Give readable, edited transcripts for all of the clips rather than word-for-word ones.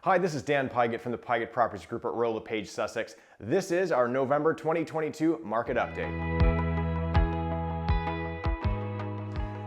Hi, this is Dan Pigott from the Pigott Properties Group at Royal LePage, Sussex. This is our November 2022 market update.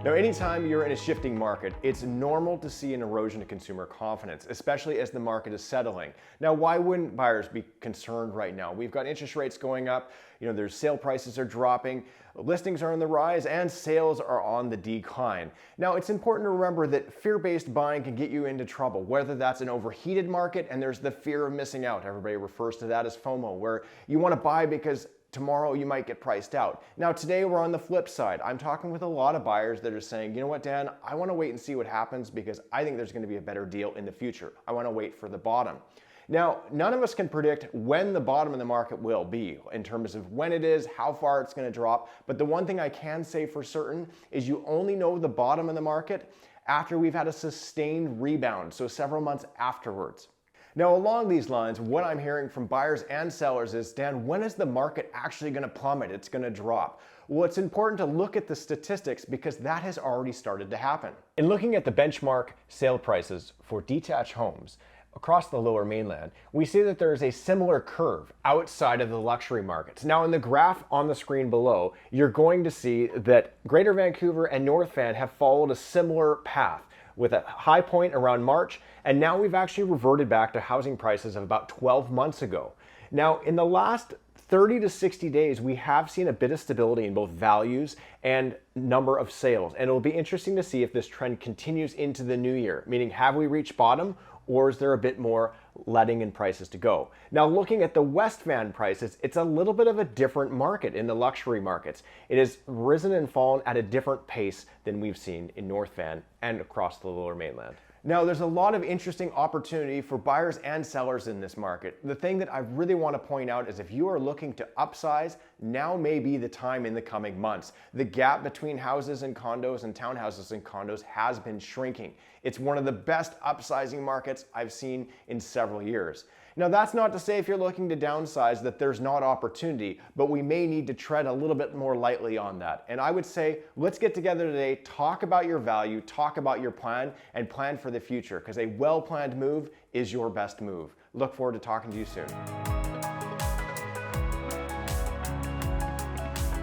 Now, anytime you're in a shifting market, it's normal to see an erosion of consumer confidence, especially as the market is settling. Now, why wouldn't buyers be concerned right now? We've got interest rates going up, there's sale prices are dropping, listings are on the rise, and sales are on the decline. Now, it's important to remember that fear-based buying can get you into trouble, whether that's an overheated market and there's the fear of missing out. Everybody refers to that as FOMO, where you want to buy because tomorrow you might get priced out. Now today we're on the flip side. I'm talking with a lot of buyers that are saying, you know what, Dan, I want to wait and see what happens because I think there's going to be a better deal in the future. I want to wait for the bottom. Now, none of us can predict when the bottom of the market will be in terms of when it is, how far it's going to drop. But the one thing I can say for certain is you only know the bottom of the market after we've had a sustained rebound, so several months afterwards. Now, along these lines, what I'm hearing from buyers and sellers is, Dan, when is the market actually going to plummet? It's going to drop. Well, it's important to look at the statistics because that has already started to happen. In looking at the benchmark sale prices for detached homes across the Lower Mainland, we see that there is a similar curve outside of the luxury markets. Now, in the graph on the screen below, you're going to see that Greater Vancouver and North Van have followed a similar path, with a high point around March, and now we've actually reverted back to housing prices of about 12 months ago. Now, in the last 30 to 60 days, we have seen a bit of stability in both values and number of sales, and it'll be interesting to see if this trend continues into the new year, meaning have we reached bottom, or is there a bit more letting in prices to go? Now, looking at the West Van prices, it's a little bit of a different market in the luxury markets. It has risen and fallen at a different pace than we've seen in North Van and across the Lower Mainland. Now, there's a lot of interesting opportunity for buyers and sellers in this market. The thing that I really want to point out is if you are looking to upsize, now may be the time in the coming months. The gap between houses and condos and townhouses and condos has been shrinking. It's one of the best upsizing markets I've seen in several years. Now, that's not to say if you're looking to downsize that there's not opportunity, but we may need to tread a little bit more lightly on that. And I would say, let's get together today, talk about your value, talk about your plan, and plan for the future, because a well-planned move is your best move. Look forward to talking to you soon.